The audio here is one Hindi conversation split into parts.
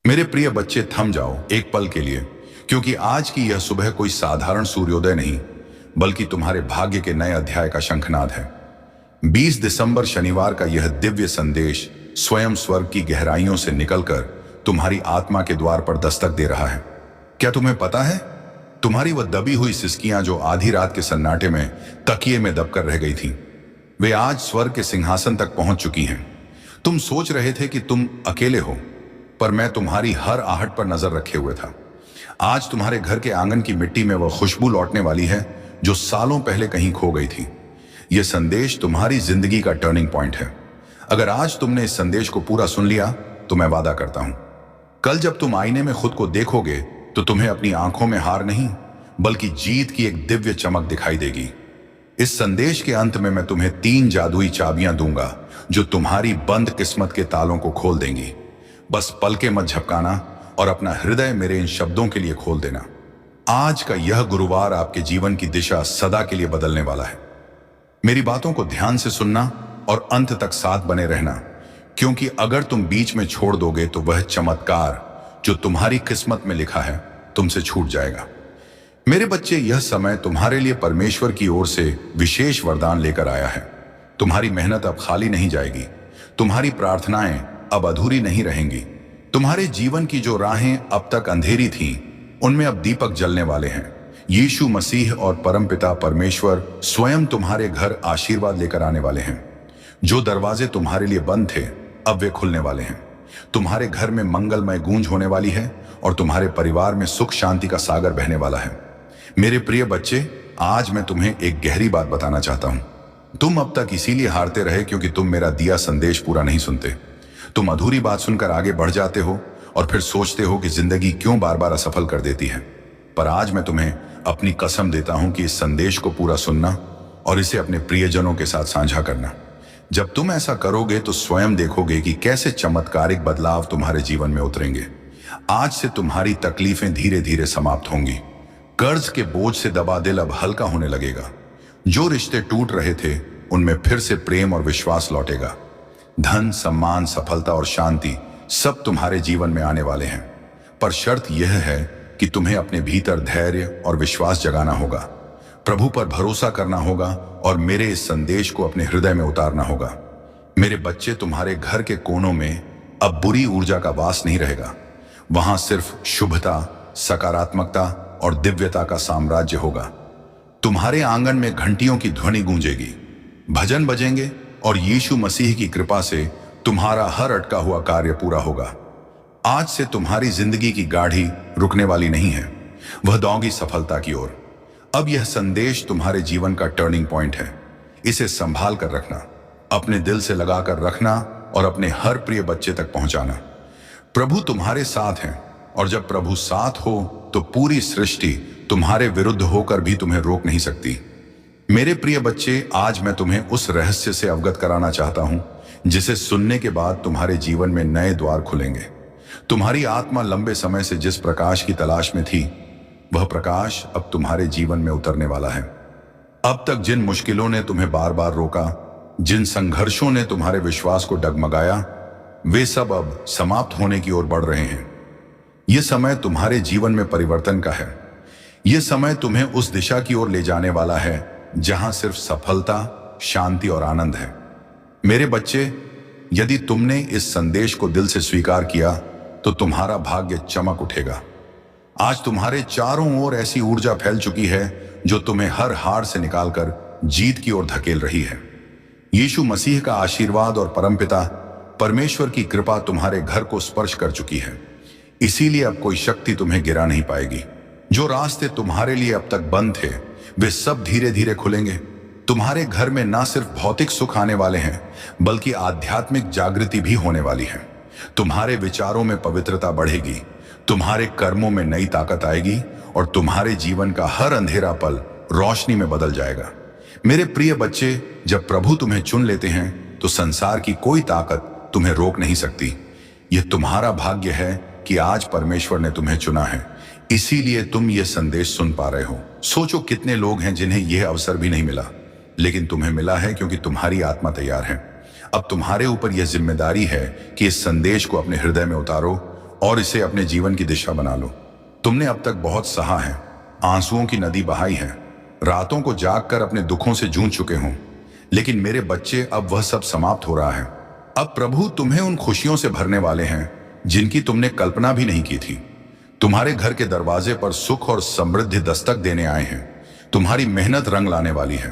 मेरे प्रिय बच्चे, थम जाओ एक पल के लिए, क्योंकि आज की यह सुबह कोई साधारण सूर्योदय नहीं, बल्कि तुम्हारे भाग्य के नए अध्याय का शंखनाद है। 20 दिसंबर शनिवार का यह दिव्य संदेश स्वयं स्वर्ग की गहराइयों से निकलकर तुम्हारी आत्मा के द्वार पर दस्तक दे रहा है। क्या तुम्हें पता है, तुम्हारी वह दबी हुई सिसकियां जो आधी रात के सन्नाटे में तकिए में दबकर रह गई थीं, वे आज स्वर्ग के सिंहासन तक पहुंच चुकी हैं। तुम सोच रहे थे कि तुम अकेले हो, पर मैं तुम्हारी हर आहट पर नजर रखे हुए था। आज तुम्हारे घर के आंगन की मिट्टी में वह खुशबू लौटने वाली है जो सालों पहले कहीं खो गई थी। यह संदेश तुम्हारी जिंदगी का टर्निंग पॉइंट है। अगर आज तुमने इस संदेश को पूरा सुन लिया तो मैं वादा करता हूं, कल जब तुम आईने में खुद को देखोगे तो तुम्हें अपनी आंखों में हार नहीं, बल्कि जीत की एक दिव्य चमक दिखाई देगी। इस संदेश के अंत में मैं तुम्हें 3 जादुई चाबियां दूंगा जो तुम्हारी बंद किस्मत के तालों को खोल देंगी। बस पलके मत झपकाना और अपना हृदय मेरे इन शब्दों के लिए खोल देना। आज का यह गुरुवार आपके जीवन की दिशा सदा के लिए बदलने वाला है। मेरी बातों को ध्यान से सुनना और अंत तक साथ बने रहना, क्योंकि अगर तुम बीच में छोड़ दोगे तो वह चमत्कार जो तुम्हारी किस्मत में लिखा है तुमसे छूट जाएगा। मेरे बच्चे, यह समय तुम्हारे लिए परमेश्वर की ओर से विशेष वरदान लेकर आया है। तुम्हारी मेहनत अब खाली नहीं जाएगी, तुम्हारी प्रार्थनाएं अब अधूरी नहीं रहेंगी। तुम्हारे जीवन की जो राहें अब तक अंधेरी थीं, उनमें अब दीपक जलने वाले हैं। यीशु मसीह और परमपिता परमेश्वर स्वयं तुम्हारे घर आशीर्वाद लेकर आने वाले हैं। जो दरवाजे तुम्हारे लिए बंद थे, अब वे खुलने वाले हैं। तुम्हारे घर में मंगलमय गूंज होने वाली है और तुम्हारे परिवार में सुख शांति का सागर बहने वाला है। मेरे प्रिय बच्चे, आज मैं तुम्हें एक गहरी बात बताना चाहता हूं। तुम अब तक इसीलिए हारते रहे क्योंकि तुम मेरा दिया संदेश पूरा नहीं सुनते। तुम अधूरी बात सुनकर आगे बढ़ जाते हो और फिर सोचते हो कि जिंदगी क्यों बार बार असफल कर देती है। पर आज मैं तुम्हें अपनी कसम देता हूं कि इस संदेश को पूरा सुनना और इसे अपने प्रियजनों के साथ साझा करना। जब तुम ऐसा करोगे तो स्वयं देखोगे कि कैसे चमत्कारिक बदलाव तुम्हारे जीवन में उतरेंगे। आज से तुम्हारी तकलीफें धीरे धीरे समाप्त होंगी। कर्ज के बोझ से दबा दिल अब हल्का होने लगेगा। जो रिश्ते टूट रहे थे, उनमें फिर से प्रेम और विश्वास लौटेगा। धन, सम्मान, सफलता और शांति सब तुम्हारे जीवन में आने वाले हैं। पर शर्त यह है कि तुम्हें अपने भीतर धैर्य और विश्वास जगाना होगा, प्रभु पर भरोसा करना होगा और मेरे इस संदेश को अपने हृदय में उतारना होगा। मेरे बच्चे, तुम्हारे घर के कोनों में अब बुरी ऊर्जा का वास नहीं रहेगा। वहां सिर्फ शुभता, सकारात्मकता और दिव्यता का साम्राज्य होगा। तुम्हारे आंगन में घंटियों की ध्वनि गूंजेगी, भजन बजेंगे और यीशु मसीह की कृपा से तुम्हारा हर अटका हुआ कार्य पूरा होगा। आज से तुम्हारी जिंदगी की गाड़ी रुकने वाली नहीं है, वह दौड़ेगी सफलता की ओर। अब यह संदेश तुम्हारे जीवन का टर्निंग पॉइंट है। इसे संभाल कर रखना, अपने दिल से लगाकर रखना और अपने हर प्रिय बच्चे तक पहुंचाना। प्रभु तुम्हारे साथ हैं और जब प्रभु साथ हो तो पूरी सृष्टि तुम्हारे विरुद्ध होकर भी तुम्हें रोक नहीं सकती। मेरे प्रिय बच्चे, आज मैं तुम्हें उस रहस्य से अवगत कराना चाहता हूं जिसे सुनने के बाद तुम्हारे जीवन में नए द्वार खुलेंगे। तुम्हारी आत्मा लंबे समय से जिस प्रकाश की तलाश में थी, वह प्रकाश अब तुम्हारे जीवन में उतरने वाला है। अब तक जिन मुश्किलों ने तुम्हें बार बार रोका, जिन संघर्षों ने तुम्हारे विश्वास को डगमगाया, वे सब अब समाप्त होने की ओर बढ़ रहे हैं। यह समय तुम्हारे जीवन में परिवर्तन का है। यह समय तुम्हें उस दिशा की ओर ले जाने वाला है जहां सिर्फ सफलता, शांति और आनंद है। मेरे बच्चे, यदि तुमने इस संदेश को दिल से स्वीकार किया तो तुम्हारा भाग्य चमक उठेगा। आज तुम्हारे चारों ओर ऐसी ऊर्जा फैल चुकी है जो तुम्हें हर हार से निकालकर जीत की ओर धकेल रही है। यीशु मसीह का आशीर्वाद और परमपिता परमेश्वर की कृपा तुम्हारे घर को स्पर्श कर चुकी है। इसीलिए अब कोई शक्ति तुम्हें गिरा नहीं पाएगी। जो रास्ते तुम्हारे लिए अब तक बंद थे, वे सब धीरे धीरे खुलेंगे। तुम्हारे घर में ना सिर्फ भौतिक सुख आने वाले हैं, बल्कि आध्यात्मिक जागृति भी होने वाली है। तुम्हारे विचारों में पवित्रता बढ़ेगी, तुम्हारे कर्मों में नई ताकत आएगी और तुम्हारे जीवन का हर अंधेरा पल रोशनी में बदल जाएगा। मेरे प्रिय बच्चे, जब प्रभु तुम्हें चुन लेते हैं तो संसार की कोई ताकत तुम्हें रोक नहीं सकती। यह तुम्हारा भाग्य है कि आज परमेश्वर ने तुम्हें चुना है, इसीलिए तुम यह संदेश सुन पा रहे हो। सोचो कितने लोग हैं जिन्हें यह अवसर भी नहीं मिला, लेकिन तुम्हें मिला है क्योंकि तुम्हारी आत्मा तैयार है। अब तुम्हारे ऊपर यह जिम्मेदारी है कि इस संदेश को अपने हृदय में उतारो और इसे अपने जीवन की दिशा बना लो। तुमने अब तक बहुत सहा है, आंसुओं की नदी बहाई है, रातों को जागकर अपने दुखों से जूझ चुके हों, लेकिन मेरे बच्चे अब वह सब समाप्त हो रहा है। अब प्रभु तुम्हें उन खुशियों से भरने वाले हैं जिनकी तुमने कल्पना भी नहीं की थी। तुम्हारे घर के दरवाजे पर सुख और समृद्धि दस्तक देने आए हैं। तुम्हारी मेहनत रंग लाने वाली है।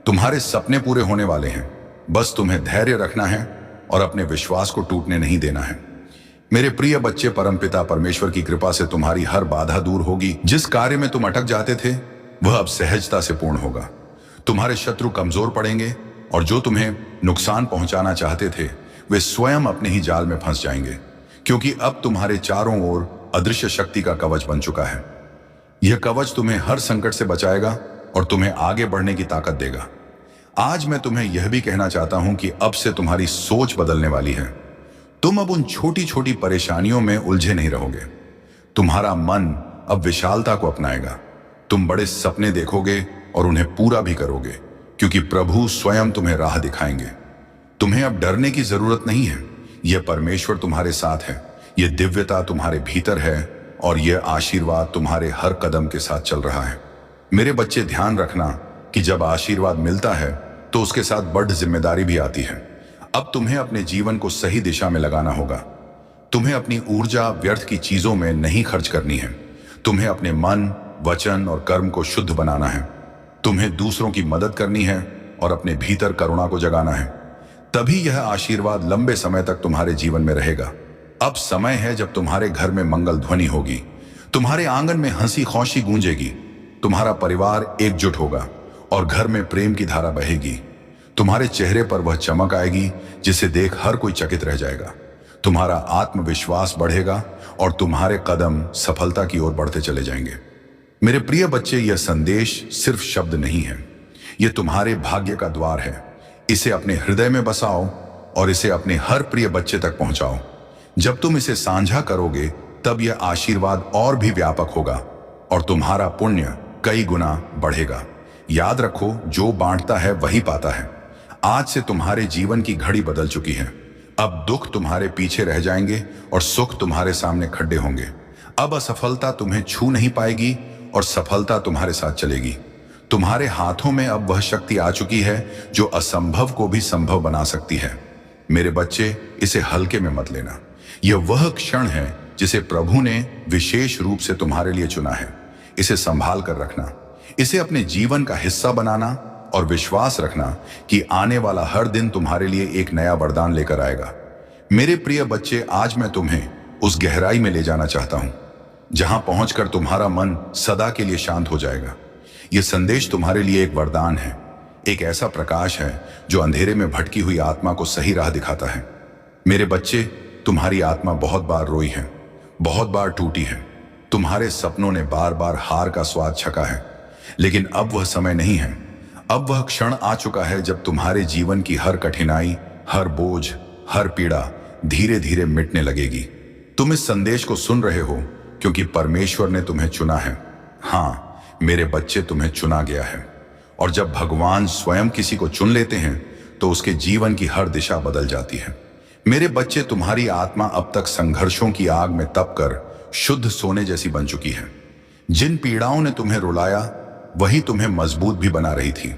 तुम्हारे सपने पूरे होने वाले हैं। बस तुम्हें धैर्य रखना है और अपने विश्वास को टूटने नहीं देना है। मेरे प्रिय बच्चे, परमपिता परमेश्वर की कृपा से तुम्हारी हर बाधा दूर होगी। जिस कार्य में तुम अटक जाते थे वह अब सहजता से पूर्ण होगा। तुम्हारे शत्रु कमजोर पड़ेंगे और जो तुम्हें नुकसान पहुंचाना चाहते थे वे स्वयं अपने ही जाल में फंस जाएंगे, क्योंकि अब तुम्हारे चारों ओर अदृश्य शक्ति का कवच बन चुका है। यह कवच तुम्हें हर संकट से बचाएगा और तुम्हें आगे बढ़ने की ताकत देगा। आज मैं तुम्हें यह भी कहना चाहता हूं कि अब से तुम्हारी सोच बदलने वाली है। तुम अब उन छोटी छोटी परेशानियों में उलझे नहीं रहोगे। तुम्हारा मन अब विशालता को अपनाएगा। तुम बड़े सपने देखोगे और उन्हें पूरा भी करोगे, क्योंकि प्रभु स्वयं तुम्हें राह दिखाएंगे। तुम्हें अब डरने की जरूरत नहीं है। यह परमेश्वर तुम्हारे साथ है, यह दिव्यता तुम्हारे भीतर है और यह आशीर्वाद तुम्हारे हर कदम के साथ चल रहा है। मेरे बच्चे, ध्यान रखना कि जब आशीर्वाद मिलता है तो उसके साथ बड़ी जिम्मेदारी भी आती है। अब तुम्हें अपने जीवन को सही दिशा में लगाना होगा। तुम्हें अपनी ऊर्जा व्यर्थ की चीजों में नहीं खर्च करनी है। तुम्हें अपने मन, वचन और कर्म को शुद्ध बनाना है। तुम्हें दूसरों की मदद करनी है और अपने भीतर करुणा को जगाना है। तभी यह आशीर्वाद लंबे समय तक तुम्हारे जीवन में रहेगा। अब समय है जब तुम्हारे घर में मंगल ध्वनि होगी, तुम्हारे आंगन में हंसी खुशी गूंजेगी, तुम्हारा परिवार एकजुट होगा और घर में प्रेम की धारा बहेगी। तुम्हारे चेहरे पर वह चमक आएगी जिसे देख हर कोई चकित रह जाएगा। तुम्हारा आत्मविश्वास बढ़ेगा और तुम्हारे कदम सफलता की ओर बढ़ते चले जाएंगे। मेरे प्रिय बच्चे, यह संदेश सिर्फ शब्द नहीं है, यह तुम्हारे भाग्य का द्वार है। इसे अपने हृदय में बसाओ और इसे अपने हर प्रिय बच्चे तक पहुंचाओ। जब तुम इसे साझा करोगे तब यह आशीर्वाद और भी व्यापक होगा और तुम्हारा पुण्य कई गुना बढ़ेगा। याद रखो, जो बांटता है वही पाता है। आज से तुम्हारे जीवन की घड़ी बदल चुकी है। अब दुख तुम्हारे पीछे रह जाएंगे और सुख तुम्हारे सामने खड़े होंगे। अब असफलता तुम्हें छू नहीं पाएगी और सफलता तुम्हारे साथ चलेगी। तुम्हारे हाथों में अब वह शक्ति आ चुकी है जो असंभव को भी संभव बना सकती है। मेरे बच्चे, इसे हल्के में मत लेना। यह वह क्षण है जिसे प्रभु ने विशेष रूप से तुम्हारे लिए चुना है। इसे संभाल कर रखना, इसे अपने जीवन का हिस्सा बनाना और विश्वास रखना कि आने वाला हर दिन तुम्हारे लिए एक नया वरदान लेकर आएगा। मेरे प्रिय बच्चे, आज मैं तुम्हें उस गहराई में ले जाना चाहता हूं जहां पहुंचकर तुम्हारा मन सदा के लिए शांत हो जाएगा। यह संदेश तुम्हारे लिए एक वरदान है, एक ऐसा प्रकाश है जो अंधेरे में भटकी हुई आत्मा को सही राह दिखाता है। मेरे बच्चे, तुम्हारी आत्मा बहुत बार रोई है, बहुत बार टूटी है। तुम्हारे सपनों ने बार बार हार का स्वाद छका है, लेकिन अब वह समय नहीं है। अब वह क्षण आ चुका है जब तुम्हारे जीवन की हर कठिनाई, हर बोझ, हर पीड़ा धीरे धीरे मिटने लगेगी। तुम इस संदेश को सुन रहे हो क्योंकि परमेश्वर ने तुम्हें चुना है। हाँ मेरे बच्चे, तुम्हें चुना गया है। और जब भगवान स्वयं किसी को चुन लेते हैं तो उसके जीवन की हर दिशा बदल जाती है। मेरे बच्चे, तुम्हारी आत्मा अब तक संघर्षों की आग में तपकर शुद्ध सोने जैसी बन चुकी है। जिन पीड़ाओं ने तुम्हें रुलाया वही तुम्हें मजबूत भी बना रही थी।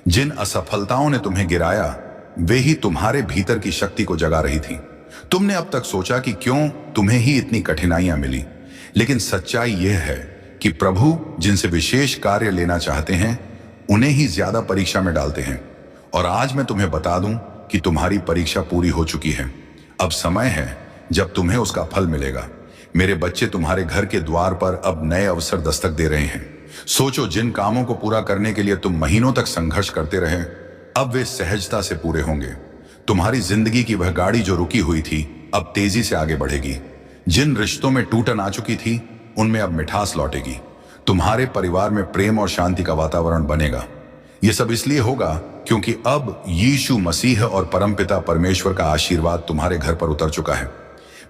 जिन असफलताओं ने तुम्हें गिराया वे ही तुम्हारे भीतर की शक्ति को जगा रही थी। तुमने अब तक सोचा कि क्यों तुम्हें ही इतनी कठिनाइयां मिली, लेकिन सच्चाई यह है कि प्रभु जिनसे विशेष कार्य लेना चाहते हैं उन्हें ही ज्यादा परीक्षा में डालते हैं। और आज मैं तुम्हें बता दूं कि तुम्हारी परीक्षा पूरी हो चुकी है। अब समय है जब तुम्हें उसका फल मिलेगा। मेरे बच्चे, तुम्हारे घर के द्वार पर अब नए अवसर दस्तक दे रहे हैं। सोचो, जिन कामों को पूरा करने के लिए तुम महीनों तक संघर्ष करते रहे, अब वे सहजता से पूरे होंगे। तुम्हारी जिंदगी की वह गाड़ी जो रुकी हुई थी अब तेजी से आगे बढ़ेगी। जिन रिश्तों में टूटन आ चुकी थी उनमें अब मिठास लौटेगी। तुम्हारे परिवार में प्रेम और शांति का वातावरण बनेगा। यह सब इसलिए होगा क्योंकि अब यीशु मसीह और परमपिता परमेश्वर का आशीर्वाद तुम्हारे घर पर उतर चुका है।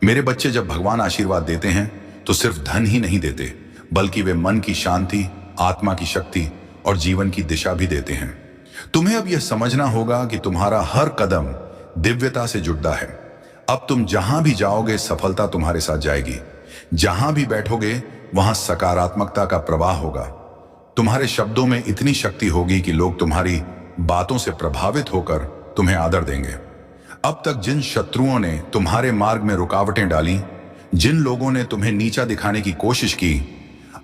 मेरे बच्चे, जब भगवान आशीर्वाद देते हैं तो सिर्फ धन ही नहीं देते, बल्कि वे मन की शांति, आत्मा की शक्ति और जीवन की दिशा भी देते हैं। तुम्हें अब यह समझना होगा कि तुम्हारा हर कदम दिव्यता से जुड़ता है। अब तुम जहां भी जाओगे सफलता तुम्हारे साथ जाएगी। जहां भी बैठोगे वहां सकारात्मकता का प्रवाह होगा। तुम्हारे शब्दों में इतनी शक्ति होगी कि लोग तुम्हारी बातों से प्रभावित होकर तुम्हें आदर देंगे। अब तक जिन शत्रुओं ने तुम्हारे मार्ग में रुकावटें डाली, जिन लोगों ने तुम्हें नीचा दिखाने की कोशिश की,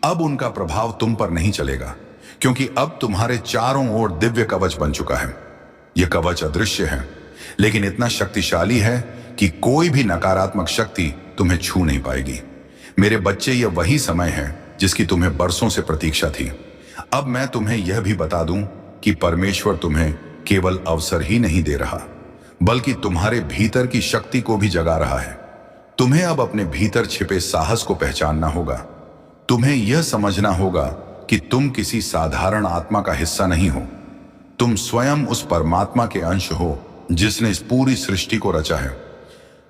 अब उनका प्रभाव तुम पर नहीं चलेगा, क्योंकि अब तुम्हारे चारों ओर दिव्य कवच बन चुका है। यह कवच अदृश्य है, लेकिन इतना शक्तिशाली है कि कोई भी नकारात्मक शक्ति तुम्हें छू नहीं पाएगी। मेरे बच्चे, यह वही समय है जिसकी तुम्हें बरसों से प्रतीक्षा थी। अब मैं तुम्हें यह भी बता दूं कि परमेश्वर तुम्हें केवल अवसर ही नहीं दे रहा, बल्कि तुम्हारे भीतर की शक्ति को भी जगा रहा है। तुम्हें अब अपने भीतर छिपे साहस को पहचानना होगा। तुम्हें यह समझना होगा कि तुम किसी साधारण आत्मा का हिस्सा नहीं हो। तुम स्वयं उस परमात्मा के अंश हो जिसने इस पूरी सृष्टि को रचा है।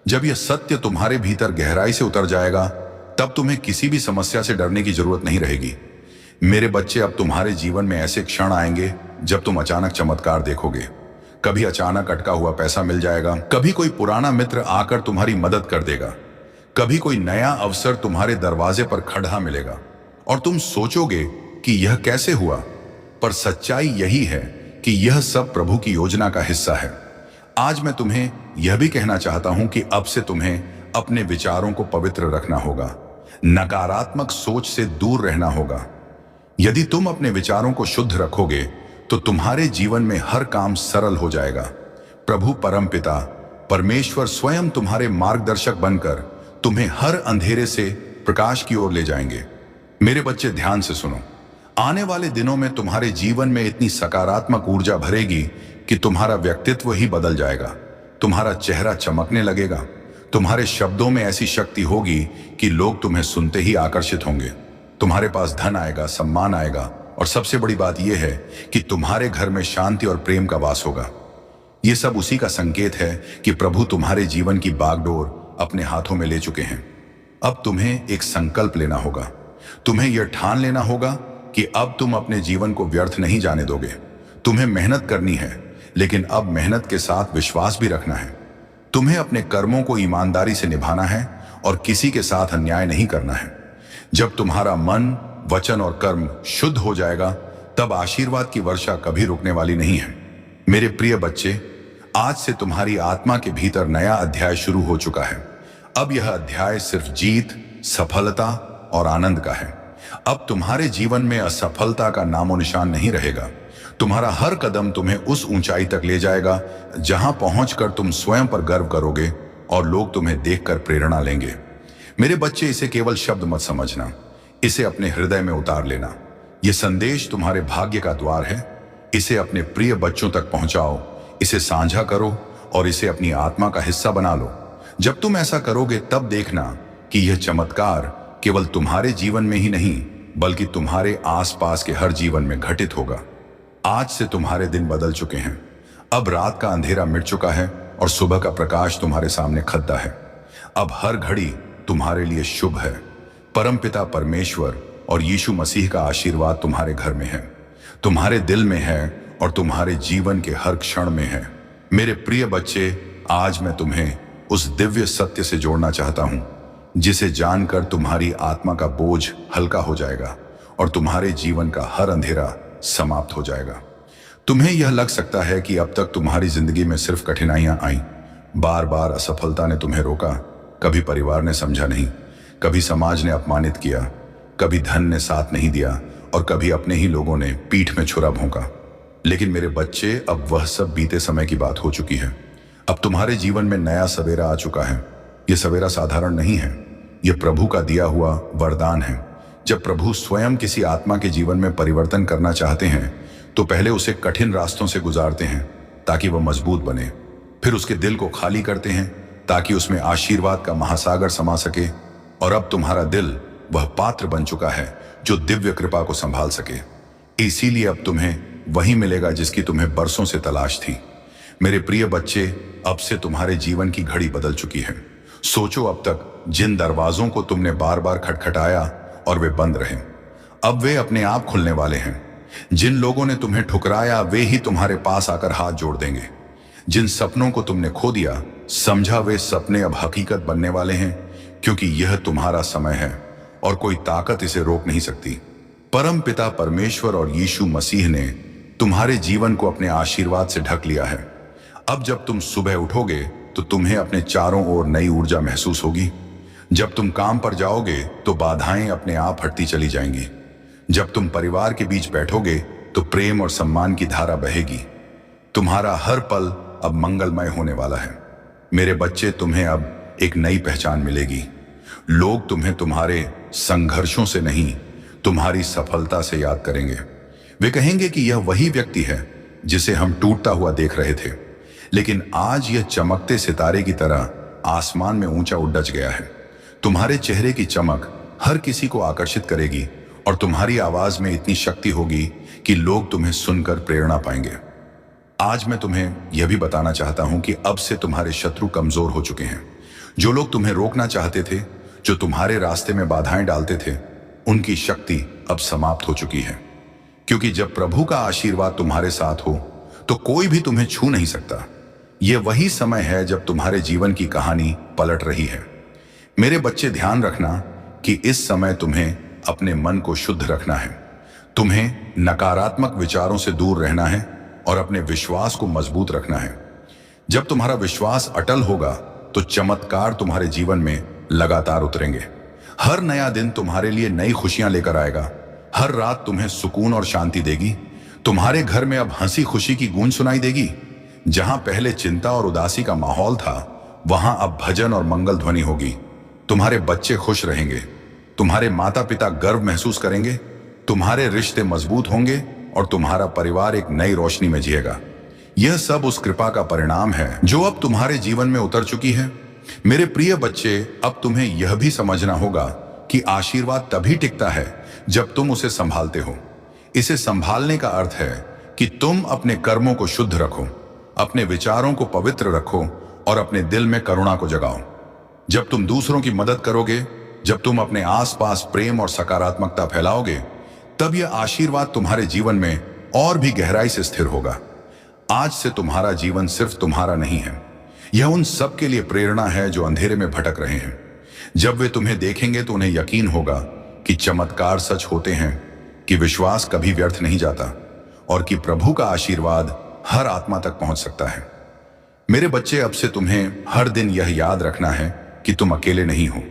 जब यह सत्य तुम्हारे भीतर गहराई से उतर जाएगा, तब तुम्हें किसी भी समस्या से डरने की जरूरत नहीं रहेगी। मेरे बच्चे, अब तुम्हारे जीवन में ऐसे क्षण आएंगे जब तुम अचानक चमत्कार देखोगे। कभी अचानक अटका हुआ पैसा मिल जाएगा, कभी कोई पुराना मित्र आकर तुम्हारी मदद कर देगा, कभी कोई नया अवसर तुम्हारे दरवाजे पर खड़ा मिलेगा और तुम सोचोगे कि यह कैसे हुआ। पर सच्चाई यही है कि यह सब प्रभु की योजना का हिस्सा है। आज मैं तुम्हें यह भी कहना चाहता हूं कि अब से तुम्हें अपने विचारों को पवित्र रखना होगा, नकारात्मक सोच से दूर रहना होगा। यदि तुम अपने विचारों को शुद्ध रखोगे तो तुम्हारे जीवन में हर काम सरल हो जाएगा। प्रभु परमपिता परमेश्वर स्वयं तुम्हारे मार्गदर्शक बनकर तुम्हें हर अंधेरे से प्रकाश की ओर ले जाएंगे। मेरे बच्चे, ध्यान से सुनो। आने वाले दिनों में तुम्हारे जीवन में इतनी सकारात्मक ऊर्जा भरेगी कि तुम्हारा व्यक्तित्व ही बदल जाएगा। तुम्हारा चेहरा चमकने लगेगा। तुम्हारे शब्दों में ऐसी शक्ति होगी कि लोग तुम्हें सुनते ही आकर्षित होंगे। तुम्हारे पास धन आएगा, सम्मान आएगा, और सबसे बड़ी बात यह है कि तुम्हारे घर में शांति और प्रेम का वास होगा। यह सब उसी का संकेत है कि प्रभु तुम्हारे जीवन की बागडोर अपने हाथों में ले चुके हैं। अब तुम्हें एक संकल्प लेना होगा। तुम्हें यह ठान लेना होगा कि अब तुम अपने जीवन को व्यर्थ नहीं जाने दोगे। तुम्हें मेहनत करनी है, लेकिन अब मेहनत के साथ विश्वास भी रखना है। तुम्हें अपने कर्मों को ईमानदारी से निभाना है और किसी के साथ अन्याय नहीं करना है। जब तुम्हारा मन, वचन और कर्म शुद्ध हो जाएगा, तब आशीर्वाद की वर्षा कभी रुकने वाली नहीं है। मेरे प्रिय बच्चे, आज से तुम्हारी आत्मा के भीतर नया अध्याय शुरू हो चुका है। अब यह अध्याय सिर्फ जीत, सफलता और आनंद का है। अब तुम्हारे जीवन में असफलता का नामो निशान नहीं रहेगा। तुम्हारा हर कदम तुम्हें उस ऊंचाई तक ले जाएगा जहां पहुंचकर तुम स्वयं पर गर्व करोगे और लोग तुम्हें देखकर प्रेरणा लेंगे। मेरे बच्चे, इसे केवल शब्द मत समझना, इसे अपने हृदय में उतार लेना। यह संदेश तुम्हारे भाग्य का द्वार है। इसे अपने प्रिय बच्चों तक पहुंचाओ, इसे साझा करो और इसे अपनी आत्मा का हिस्सा बना लो। जब तुम ऐसा करोगे, तब देखना कि यह चमत्कार केवल तुम्हारे जीवन में ही नहीं, बल्कि तुम्हारे आसपास के हर जीवन में घटित होगा। आज से तुम्हारे दिन बदल चुके हैं। अब रात का अंधेरा मिट चुका है और सुबह का प्रकाश तुम्हारे सामने खद्दा है। अब हर घड़ी तुम्हारे लिए शुभ है। परमपिता परमेश्वर और यीशु मसीह का आशीर्वाद तुम्हारे घर में है, तुम्हारे दिल में है और तुम्हारे जीवन के हर क्षण में है। मेरे प्रिय बच्चे, आज मैं तुम्हें उस दिव्य सत्य से जोड़ना चाहता हूं, जिसे जानकर तुम्हारी आत्मा का बोझ हल्का हो जाएगा और तुम्हारे जीवन का हर अंधेरा समाप्त हो जाएगा। तुम्हें यह लग सकता है कि अब तक तुम्हारी जिंदगी में सिर्फ कठिनाइयां आईं, बार बार असफलता ने तुम्हें रोका, कभी परिवार ने समझा नहीं, कभी समाज ने अपमानित किया, कभी धन ने साथ नहीं दिया और कभी अपने ही लोगों ने पीठ में छुरा भोंका। लेकिन मेरे बच्चे, अब वह सब बीते समय की बात हो चुकी है। अब तुम्हारे जीवन में नया सवेरा आ चुका है। यह सवेरा साधारण नहीं है, यह प्रभु का दिया हुआ वरदान है। जब प्रभु स्वयं किसी आत्मा के जीवन में परिवर्तन करना चाहते हैं, तो पहले उसे कठिन रास्तों से गुजारते हैं ताकि वह मजबूत बने। फिर उसके दिल को खाली करते हैं ताकि उसमें आशीर्वाद का महासागर समा सके। और अब तुम्हारा दिल वह पात्र बन चुका है जो दिव्य कृपा को संभाल सके। इसीलिए अब तुम्हें वही मिलेगा जिसकी तुम्हें बरसों से तलाश थी। मेरे प्रिय बच्चे, अब से तुम्हारे जीवन की घड़ी बदल चुकी है। सोचो, अब तक जिन दरवाजों को तुमने बार बार खटखटाया और वे बंद रहे, अब वे अपने आप खुलने वाले हैं। जिन लोगों ने तुम्हें ठुकराया, वे ही तुम्हारे पास आकर हाथ जोड़ देंगे। जिन सपनों को तुमने खो दिया, समझा वे सपने अब हकीकत बनने वाले हैं, क्योंकि यह तुम्हारा समय है और कोई ताकत इसे रोक नहीं सकती। परम पिता परमेश्वर और यीशु मसीह ने तुम्हारे जीवन को अपने आशीर्वाद से ढक लिया है। अब जब तुम सुबह उठोगे तो तुम्हें अपने चारों ओर नई ऊर्जा महसूस होगी। जब तुम काम पर जाओगे तो बाधाएं अपने आप हटती चली जाएंगी। जब तुम परिवार के बीच बैठोगे तो प्रेम और सम्मान की धारा बहेगी। तुम्हारा हर पल अब मंगलमय होने वाला है। मेरे बच्चे, तुम्हें अब एक नई पहचान मिलेगी। लोग तुम्हें तुम्हारे संघर्षों से नहीं, तुम्हारी सफलता से याद करेंगे। वे कहेंगे कि यह वही व्यक्ति है जिसे हम टूटता हुआ देख रहे थे, लेकिन आज यह चमकते सितारे की तरह आसमान में ऊंचा उड़ डच गया है। तुम्हारे चेहरे की चमक हर किसी को आकर्षित करेगी और तुम्हारी आवाज में इतनी शक्ति होगी कि लोग तुम्हें सुनकर प्रेरणा पाएंगे। आज मैं तुम्हें यह भी बताना चाहता हूं कि अब से तुम्हारे शत्रु कमजोर हो चुके हैं। जो लोग तुम्हें रोकना चाहते थे, जो तुम्हारे रास्ते में बाधाएं डालते थे, उनकी शक्ति अब समाप्त हो चुकी है। क्योंकि जब प्रभु का आशीर्वाद तुम्हारे साथ हो तो कोई भी तुम्हें छू नहीं सकता। यह वही समय है जब तुम्हारे जीवन की कहानी पलट रही है। मेरे बच्चे, ध्यान रखना कि इस समय तुम्हें अपने मन को शुद्ध रखना है। तुम्हें नकारात्मक विचारों से दूर रहना है और अपने विश्वास को मजबूत रखना है। जब तुम्हारा विश्वास अटल होगा तो चमत्कार तुम्हारे जीवन में लगातार उतरेंगे। हर नया दिन तुम्हारे लिए नई खुशियां लेकर आएगा। हर रात तुम्हें सुकून और शांति देगी। तुम्हारे घर में अब हंसी खुशी की गूंज सुनाई देगी। जहां पहले चिंता और उदासी का माहौल था, वहां अब भजन और मंगल ध्वनि होगी। तुम्हारे बच्चे खुश रहेंगे, तुम्हारे माता पिता गर्व महसूस करेंगे, तुम्हारे रिश्ते मजबूत होंगे और तुम्हारा परिवार एक नई रोशनी में जिएगा। यह सब उस कृपा का परिणाम है जो अब तुम्हारे जीवन में उतर चुकी है। मेरे प्रिय बच्चे, अब तुम्हें यह भी समझना होगा कि आशीर्वाद तभी टिकता है जब तुम उसे संभालते हो। इसे संभालने का अर्थ है कि तुम अपने कर्मों को शुद्ध रखो, अपने विचारों को पवित्र रखो और अपने दिल में करुणा को जगाओ। जब तुम दूसरों की मदद करोगे, जब तुम अपने आसपास प्रेम और सकारात्मकता फैलाओगे, तब यह आशीर्वाद तुम्हारे जीवन में और भी गहराई से स्थिर होगा। आज से तुम्हारा जीवन सिर्फ तुम्हारा नहीं है, यह उन सब के लिए प्रेरणा है जो अंधेरे में भटक रहे हैं। जब वे तुम्हें देखेंगे तो उन्हें यकीन होगा कि चमत्कार सच होते हैं, कि विश्वास कभी व्यर्थ नहीं जाता और कि प्रभु का आशीर्वाद हर आत्मा तक पहुंच सकता है। मेरे बच्चे, अब से तुम्हें हर दिन यह याद रखना है कि तुम अकेले नहीं हो।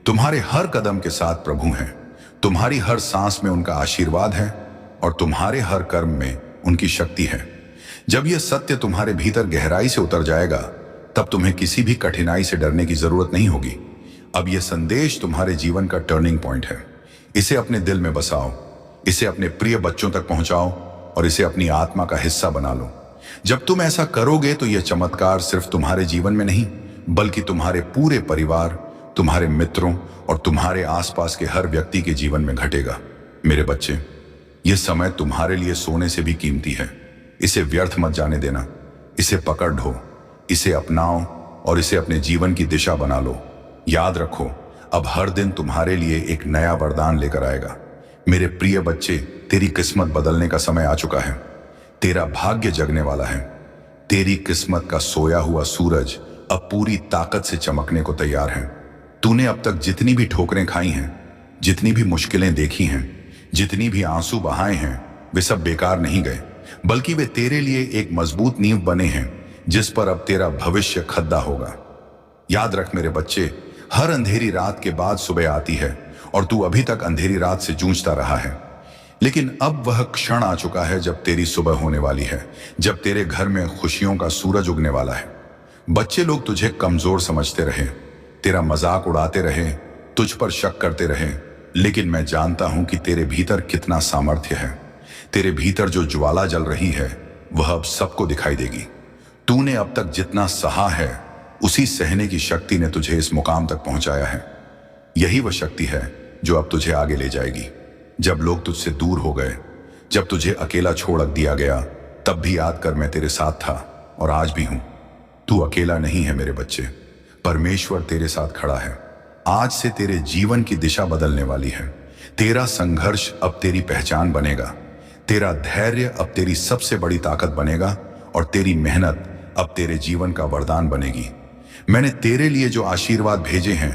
तुम्हारे हर कदम के साथ प्रभु हैं, तुम्हारी हर सांस में उनका आशीर्वाद है और तुम्हारे हर कर्म में उनकी शक्ति है। जब यह सत्य तुम्हारे भीतर गहराई से उतर जाएगा, तब तुम्हें किसी भी कठिनाई से डरने की जरूरत नहीं होगी। अब यह संदेश तुम्हारे जीवन का टर्निंग पॉइंट है। इसे अपने दिल में बसाओ, इसे अपने प्रिय बच्चों तक पहुंचाओ और इसे अपनी आत्मा का हिस्सा बना लो। जब तुम ऐसा करोगे तो यह चमत्कार सिर्फ तुम्हारे जीवन में नहीं, बल्कि तुम्हारे पूरे परिवार, तुम्हारे मित्रों और तुम्हारे आसपास के हर व्यक्ति के जीवन में घटेगा। मेरे बच्चे, यह समय तुम्हारे लिए सोने से भी कीमती है। इसे व्यर्थ मत जाने देना। इसे पकड़ ढो, इसे अपनाओ और इसे अपने जीवन की दिशा बना लो। याद रखो, अब हर दिन तुम्हारे लिए एक नया वरदान लेकर आएगा। मेरे प्रिय बच्चे, तेरी किस्मत बदलने का समय आ चुका है। तेरा भाग्य जगने वाला है। तेरी किस्मत का सोया हुआ सूरज अब पूरी ताकत से चमकने को तैयार है। तूने अब तक जितनी भी ठोकरें खाई हैं, जितनी भी मुश्किलें देखी हैं, जितनी भी आंसू बहाए हैं, वे सब बेकार नहीं गए, बल्कि वे तेरे लिए एक मजबूत नींव बने हैं जिस पर अब तेरा भविष्य खड़ा होगा। याद रख मेरे बच्चे, हर अंधेरी रात के बाद सुबह आती है और तू अभी तक अंधेरी रात से जूझता रहा है। लेकिन अब वह क्षण आ चुका है जब तेरी सुबह होने वाली है, जब तेरे घर में खुशियों का सूरज उगने वाला है। बच्चे लोग तुझे कमजोर समझते रहे, तेरा मजाक उड़ाते रहे, तुझ पर शक करते रहे, लेकिन मैं जानता हूं कि तेरे भीतर कितना सामर्थ्य है। तेरे भीतर जो ज्वाला जल रही है वह अब सबको दिखाई देगी। तूने अब तक जितना सहा है, उसी सहने की शक्ति ने तुझे इस मुकाम तक पहुंचाया है। यही वह शक्ति है जो अब तुझे आगे ले जाएगी। जब लोग तुझसे दूर हो गए, जब तुझे अकेला छोड़ दिया गया, तब भी याद कर मैं तेरे साथ था और आज भी हूं। तू अकेला नहीं है मेरे बच्चे, परमेश्वर तेरे साथ खड़ा है। आज से तेरे जीवन की दिशा बदलने वाली है। तेरा संघर्ष अब तेरी पहचान बनेगा, तेरा धैर्य अब तेरी सबसे बड़ी ताकत बनेगा और तेरी मेहनत अब तेरे जीवन का वरदान बनेगी। मैंने तेरे लिए जो आशीर्वाद भेजे हैं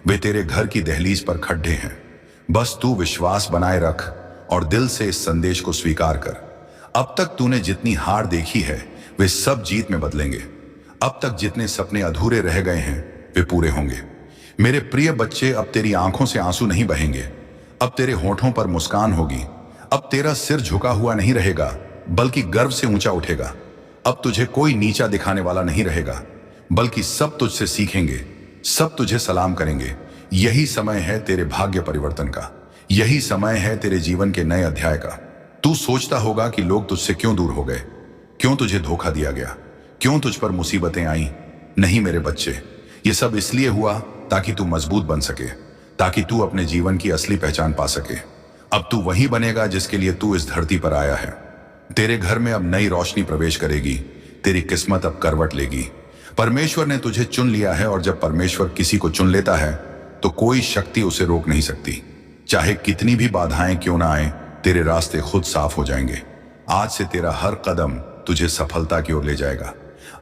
वे तेरे घर की दहलीज पर खड्डे हैं। बस तू विश्वास बनाए रख और दिल से इस संदेश को स्वीकार कर। अब तक तूने जितनी हार देखी है वे सब जीत में बदलेंगे। अब तक जितने सपने अधूरे रह गए हैं वे पूरे होंगे। मेरे प्रिय बच्चे, अब तेरी आंखों से आंसू नहीं बहेंगे। अब तेरे होठों पर मुस्कान होगी। अब तेरा सिर झुका हुआ नहीं रहेगा बल्कि गर्व से ऊंचा उठेगा। अब तुझे कोई नीचा दिखाने वाला नहीं रहेगा बल्कि सब तुझसे सीखेंगे, सब तुझे सलाम करेंगे। यही समय है तेरे भाग्य परिवर्तन का। यही समय है तेरे जीवन के नए अध्याय का। तू सोचता होगा कि लोग तुझसे क्यों दूर हो गए, क्यों तुझे धोखा दिया गया, क्यों तुझ पर मुसीबतें आई। नहीं मेरे बच्चे, ये सब इसलिए हुआ ताकि तू मजबूत बन सके, ताकि तू अपने जीवन की असली पहचान पा सके। अब तू वही बनेगा जिसके लिए तू इस धरती पर आया है। तेरे घर में अब नई रोशनी प्रवेश करेगी। तेरी किस्मत अब करवट लेगी। परमेश्वर ने तुझे चुन लिया है और जब परमेश्वर किसी को चुन लेता है तो कोई शक्ति उसे रोक नहीं सकती। चाहे कितनी भी बाधाएं क्यों ना आए, तेरे रास्ते खुद साफ हो जाएंगे। आज से तेरा हर कदम तुझे सफलता की ओर ले जाएगा।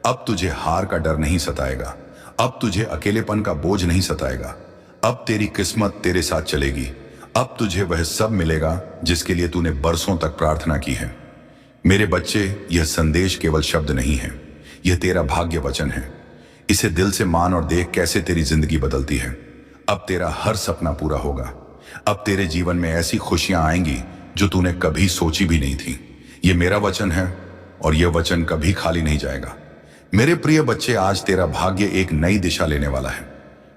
अब तुझे हार का डर नहीं सताएगा। अब तुझे अकेलेपन का बोझ नहीं सताएगा। अब तेरी किस्मत तेरे साथ चलेगी। अब तुझे वह सब मिलेगा जिसके लिए तूने बरसों तक प्रार्थना की है। मेरे बच्चे, यह संदेश केवल शब्द नहीं है, यह तेरा भाग्य वचन है। इसे दिल से मान और देख कैसे तेरी जिंदगी बदलती है। अब तेरा हर सपना पूरा होगा। अब तेरे जीवन में ऐसी खुशियां आएंगी जो तूने कभी सोची भी नहीं थी। यह मेरा वचन है और यह वचन कभी खाली नहीं जाएगा। मेरे प्रिय बच्चे, आज तेरा भाग्य एक नई दिशा लेने वाला है।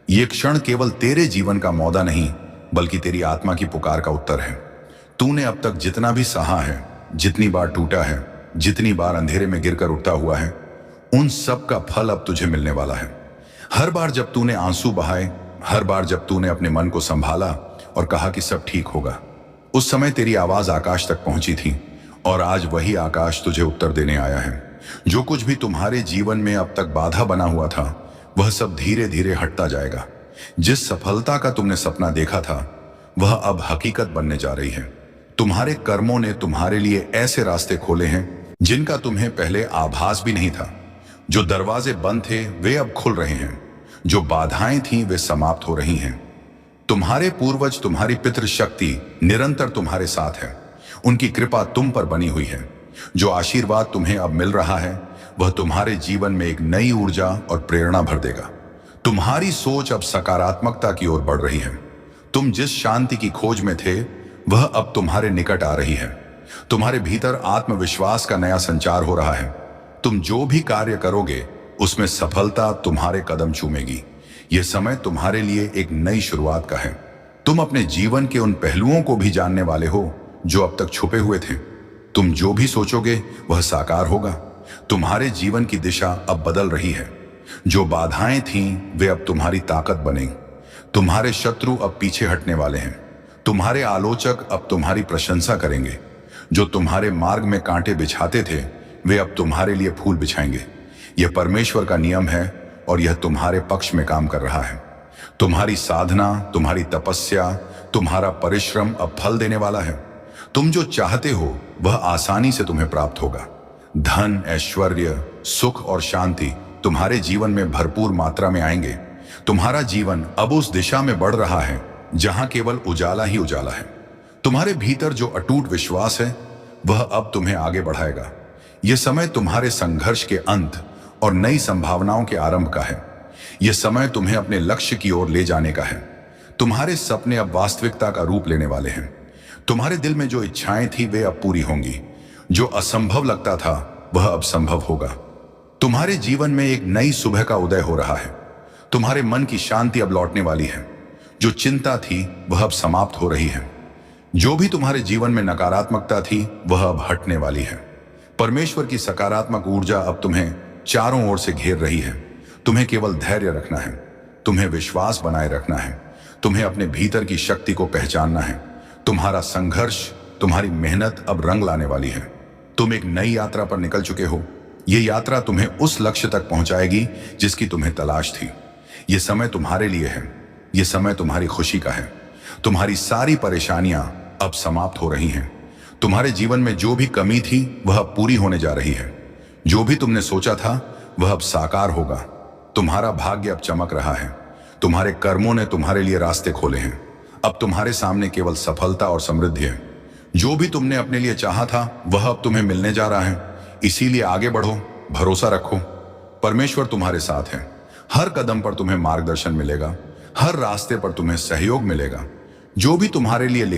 यह क्षण केवल तेरे जीवन का मौदा नहीं बल्कि तेरी आत्मा की पुकार का उत्तर है। तूने अब तक जितना भी सहा है, जितनी बार टूटा है, जितनी बार अंधेरे में गिरकर उठता हुआ है, उन सब का फल अब तुझे मिलने वाला है। हर बार जब तूने आंसू बहाए, हर बार जब तूने अपने मन को संभाला और कहा कि सब ठीक होगा, उस समय तेरी आवाज आकाश तक पहुंची थी और आज वही आकाश तुझे उत्तर देने आया है। जो कुछ भी तुम्हारे जीवन में अब तक बाधा बना हुआ था वह सब धीरे धीरे हटता जाएगा। जिस सफलता का तुमने सपना देखा था वह अब हकीकत बनने जा रही है। तुम्हारे कर्मों ने तुम्हारे लिए ऐसे रास्ते खोले हैं जिनका तुम्हें पहले आभास भी नहीं था। जो दरवाजे बंद थे वे अब खुल रहे हैं। जो बाधाएं थीं वे समाप्त हो रही हैं। तुम्हारे पूर्वज, तुम्हारी पितृशक्ति निरंतर तुम्हारे साथ है। उनकी कृपा तुम पर बनी हुई है। जो आशीर्वाद तुम्हें अब मिल रहा है वह तुम्हारे जीवन में एक नई ऊर्जा और प्रेरणा भर देगा। तुम्हारी सोच अब सकारात्मकता की ओर बढ़ रही है। तुम जिस शांति की खोज में थे वह अब तुम्हारे निकट आ रही है। तुम्हारे भीतर आत्मविश्वास का नया संचार हो रहा है। तुम जो भी कार्य करोगे उसमें सफलता तुम्हारे कदम चूमेगी। यह समय तुम्हारे लिए एक नई शुरुआत का है। तुम अपने जीवन के उन पहलुओं को भी जानने वाले हो जो अब तक छुपे हुए थे। तुम जो भी सोचोगे वह साकार होगा। तुम्हारे जीवन की दिशा अब बदल रही है। जो बाधाएं थीं वे अब तुम्हारी ताकत बनेंगी। तुम्हारे शत्रु अब पीछे हटने वाले हैं। तुम्हारे आलोचक अब तुम्हारी प्रशंसा करेंगे। जो तुम्हारे मार्ग में कांटे बिछाते थे वे अब तुम्हारे लिए फूल बिछाएंगे। यह परमेश्वर का नियम है और यह तुम्हारे पक्ष में काम कर रहा है। तुम्हारी साधना, तुम्हारी तपस्या, तुम्हारा परिश्रम अब फल देने वाला है। तुम जो चाहते हो वह आसानी से तुम्हें प्राप्त होगा। धन, ऐश्वर्य, सुख और शांति तुम्हारे जीवन में भरपूर मात्रा में आएंगे। तुम्हारा जीवन अब उस दिशा में बढ़ रहा है जहां केवल उजाला ही उजाला है। तुम्हारे भीतर जो अटूट विश्वास है वह अब तुम्हें आगे बढ़ाएगा। यह समय तुम्हारे संघर्ष के अंत और नई संभावनाओं के आरंभ का है। यह समय तुम्हें अपने लक्ष्य की ओर ले जाने का है। तुम्हारे सपने अब वास्तविकता का रूप लेने वाले हैं। तुम्हारे दिल में जो इच्छाएं थी वे अब पूरी होंगी। जो असंभव लगता था वह अब संभव होगा। तुम्हारे जीवन में एक नई सुबह का उदय हो रहा है। तुम्हारे मन की शांति अब लौटने वाली है। जो चिंता थी वह अब समाप्त हो रही है। जो भी तुम्हारे जीवन में नकारात्मकता थी वह अब हटने वाली है। परमेश्वर की सकारात्मक ऊर्जा अब तुम्हें चारों ओर से घेर रही है। तुम्हें केवल धैर्य रखना है। तुम्हें विश्वास बनाए रखना है। तुम्हें अपने भीतर की शक्ति को पहचानना है। तुम्हारा संघर्ष, तुम्हारी मेहनत अब रंग लाने वाली है। तुम एक नई यात्रा पर निकल चुके हो। यह यात्रा तुम्हें उस लक्ष्य तक पहुंचाएगी जिसकी तुम्हें तलाश थी। यह समय तुम्हारे लिए है। यह समय तुम्हारी खुशी का है। तुम्हारी सारी परेशानियां अब समाप्त हो रही हैं। तुम्हारे जीवन में जो भी कमी थी वह अब पूरी होने जा रही है। जो भी तुमने सोचा था वह अब साकार होगा। तुम्हारा भाग्य अब चमक रहा है। तुम्हारे कर्मों ने तुम्हारे लिए रास्ते खोले हैं। अब तुम्हारे सामने केवल सफलता और समृद्धि है। जो भी तुमने अपने लिए चाहा था वह अब तुम्हें मिलने जा रहा है। इसीलिए आगे बढ़ो, भरोसा रखो, परमेश्वर तुम्हारे साथ है। हर कदम पर तुम्हें मार्गदर्शन मिलेगा, हर रास्ते पर तुम्हें सहयोग मिलेगा। जो भी तुम्हारे लिए लिखा